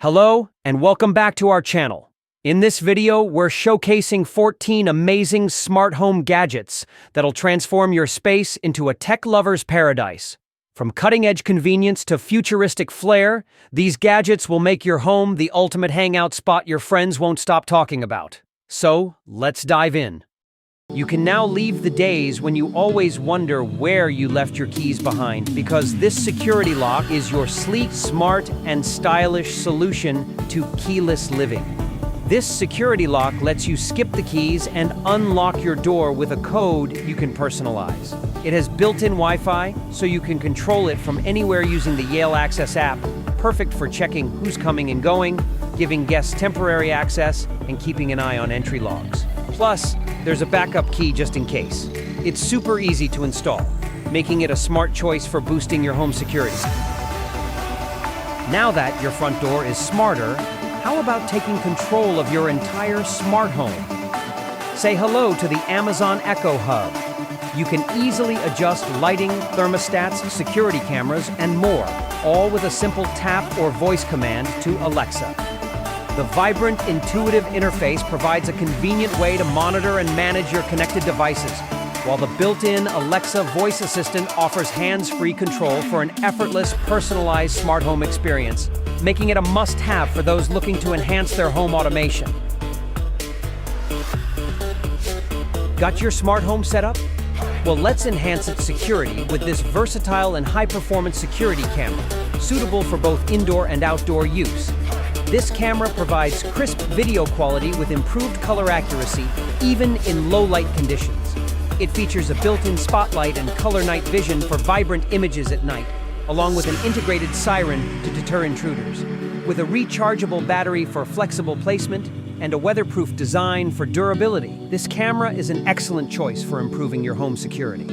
Hello, and welcome back to our channel. In this video, we're showcasing 14 amazing smart home gadgets that'll transform your space into a tech lover's paradise. From cutting-edge convenience to futuristic flair, these gadgets will make your home the ultimate hangout spot your friends won't stop talking about. So, let's dive in. You can now leave the days when you always wonder where you left your keys behind, because this security lock is your sleek, smart, and stylish solution to keyless living. This security lock lets you skip the keys and unlock your door with a code you can personalize. It has built-in Wi-Fi, so you can control it from anywhere using the Yale Access app, perfect for checking who's coming and going, giving guests temporary access, and keeping an eye on entry logs. Plus, there's a backup key just in case. It's super easy to install, making it a smart choice for boosting your home security. Now that your front door is smarter, how about taking control of your entire smart home? Say hello to the Amazon Echo Hub. You can easily adjust lighting, thermostats, security cameras, and more, all with a simple tap or voice command to Alexa. The vibrant, intuitive interface provides a convenient way to monitor and manage your connected devices, while the built-in Alexa voice assistant offers hands-free control for an effortless, personalized smart home experience, making it a must-have for those looking to enhance their home automation. Got your smart home set up? Well, let's enhance its security with this versatile and high-performance security camera, suitable for both indoor and outdoor use. This camera provides crisp video quality with improved color accuracy, even in low-light conditions. It features a built-in spotlight and color night vision for vibrant images at night, along with an integrated siren to deter intruders. With a rechargeable battery for flexible placement and a weatherproof design for durability, this camera is an excellent choice for improving your home security.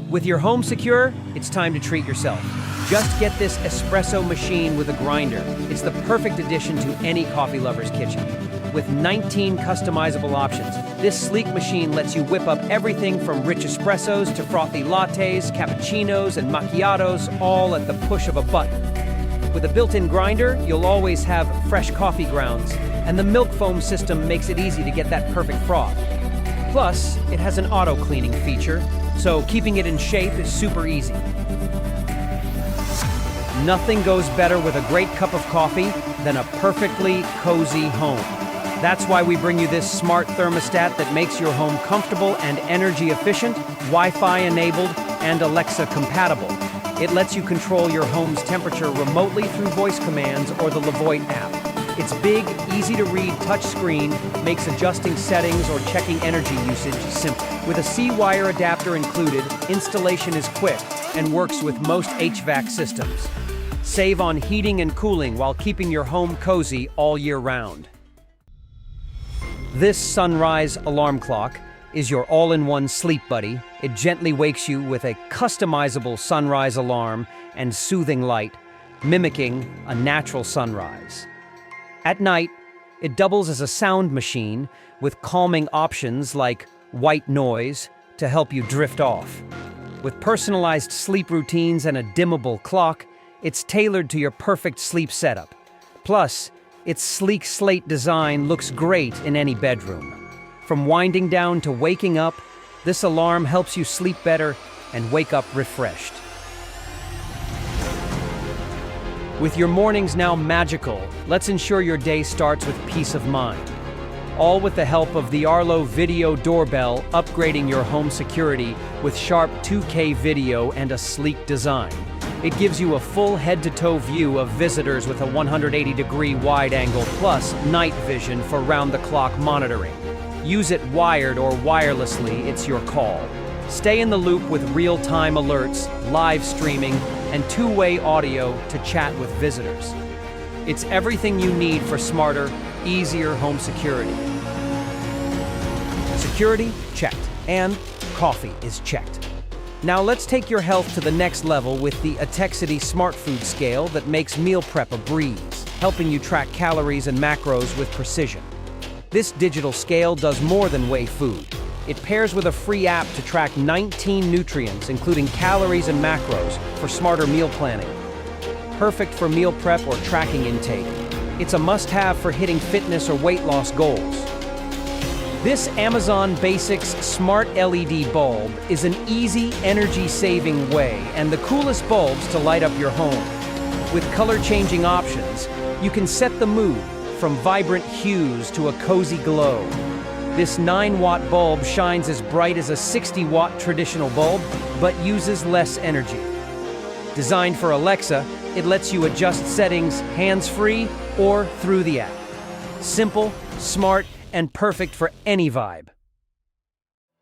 With your home secure, it's time to treat yourself. Just get this Espresso machine with a grinder. It's the perfect addition to any coffee lover's kitchen. With 19 customizable options, this sleek machine lets you whip up everything from rich espressos to frothy lattes, cappuccinos, and macchiatos, all at the push of a button. With a built-in grinder, you'll always have fresh coffee grounds, and the milk foam system makes it easy to get that perfect froth. Plus, it has an auto-cleaning feature, so keeping it in shape is super easy. Nothing goes better with a great cup of coffee than a perfectly cozy home. That's why we bring you this smart thermostat that makes your home comfortable and energy efficient, Wi-Fi enabled, and Alexa compatible. It lets you control your home's temperature remotely through voice commands or the LEVOIT app. Its big, easy-to-read touchscreen makes adjusting settings or checking energy usage simple. With a C-wire adapter included, installation is quick and works with most HVAC systems. Save on heating and cooling while keeping your home cozy all year round. This sunrise alarm clock is your all-in-one sleep buddy. It gently wakes you with a customizable sunrise alarm and soothing light, mimicking a natural sunrise. At night, it doubles as a sound machine with calming options like white noise to help you drift off. With personalized sleep routines and a dimmable clock, it's tailored to your perfect sleep setup. Plus, its sleek slate design looks great in any bedroom. From winding down to waking up, this alarm helps you sleep better and wake up refreshed. With your mornings now magical, let's ensure your day starts with peace of mind. All with the help of the Arlo Video Doorbell, upgrading your home security with sharp 2K video and a sleek design. It gives you a full head-to-toe view of visitors with a 180-degree wide angle plus night vision for round-the-clock monitoring. Use it wired or wirelessly, it's your call. Stay in the loop with real-time alerts, live streaming, and two-way audio to chat with visitors. It's everything you need for smarter, easier home security. Security? Checked. And coffee is checked. Now let's take your health to the next level with the Etekcity Smart Food Scale that makes meal prep a breeze, helping you track calories and macros with precision. This digital scale does more than weigh food. It pairs with a free app to track 19 nutrients, including calories and macros, for smarter meal planning. Perfect for meal prep or tracking intake. It's a must-have for hitting fitness or weight loss goals. This Amazon Basics Smart LED bulb is an easy, energy-saving way and the coolest bulbs to light up your home. With color-changing options, you can set the mood from vibrant hues to a cozy glow. This 9-watt bulb shines as bright as a 60-watt traditional bulb, but uses less energy. Designed for Alexa, it lets you adjust settings hands-free or through the app. Simple, smart, and perfect for any vibe.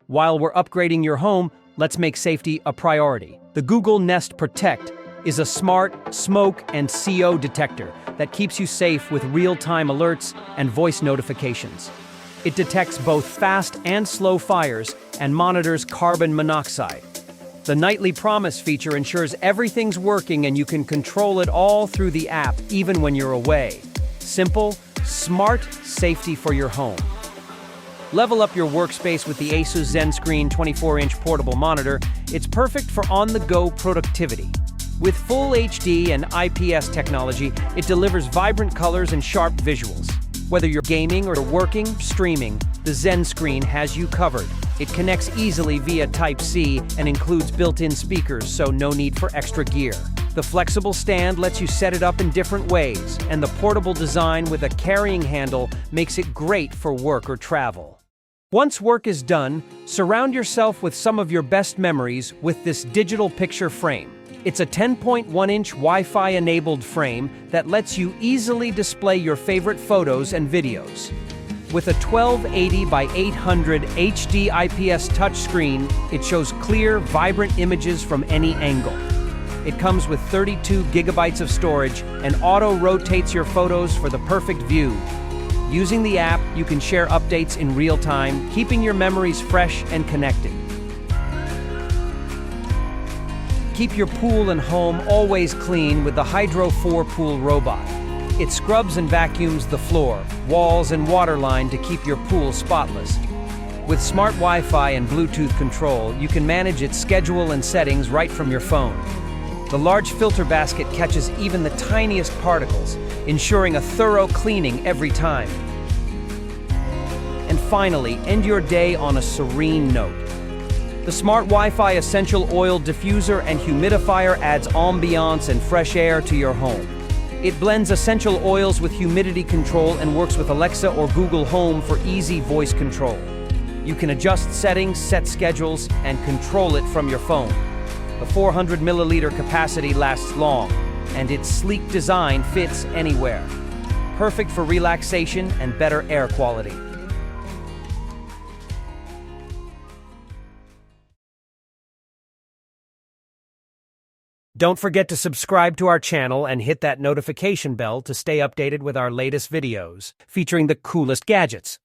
While we're upgrading your home, let's make safety a priority. The Google Nest Protect is a smart smoke and CO detector that keeps you safe with real-time alerts and voice notifications. It detects both fast and slow fires and monitors carbon monoxide. The Nightly Promise feature ensures everything's working and you can control it all through the app, even when you're away. Simple, smart safety for your home. Level up your workspace with the ASUS ZenScreen 24-inch portable monitor. It's perfect for on-the-go productivity. With full HD and IPS technology, it delivers vibrant colors and sharp visuals. Whether you're gaming or working, streaming, the ZenScreen has you covered. It connects easily via Type-C and includes built-in speakers, so no need for extra gear. The flexible stand lets you set it up in different ways, and the portable design with a carrying handle makes it great for work or travel. Once work is done, surround yourself with some of your best memories with this digital picture frame. It's a 10.1-inch Wi-Fi-enabled frame that lets you easily display your favorite photos and videos. With a 1280 by 800 HD IPS touchscreen, it shows clear, vibrant images from any angle. It comes with 32 gigabytes of storage and auto-rotates your photos for the perfect view. Using the app, you can share updates in real time, keeping your memories fresh and connected. Keep your pool and home always clean with the Hydro 4 Pool Robot. It scrubs and vacuums the floor, walls, and waterline to keep your pool spotless. With smart Wi-Fi and Bluetooth control, you can manage its schedule and settings right from your phone. The large filter basket catches even the tiniest particles, ensuring a thorough cleaning every time. And finally, end your day on a serene note. The smart Wi-Fi essential oil diffuser and humidifier adds ambiance and fresh air to your home. It blends essential oils with humidity control and works with Alexa or Google Home for easy voice control. You can adjust settings, set schedules, and control it from your phone. The 400 milliliter capacity lasts long, and its sleek design fits anywhere. Perfect for relaxation and better air quality. Don't forget to subscribe to our channel and hit that notification bell to stay updated with our latest videos featuring the coolest gadgets.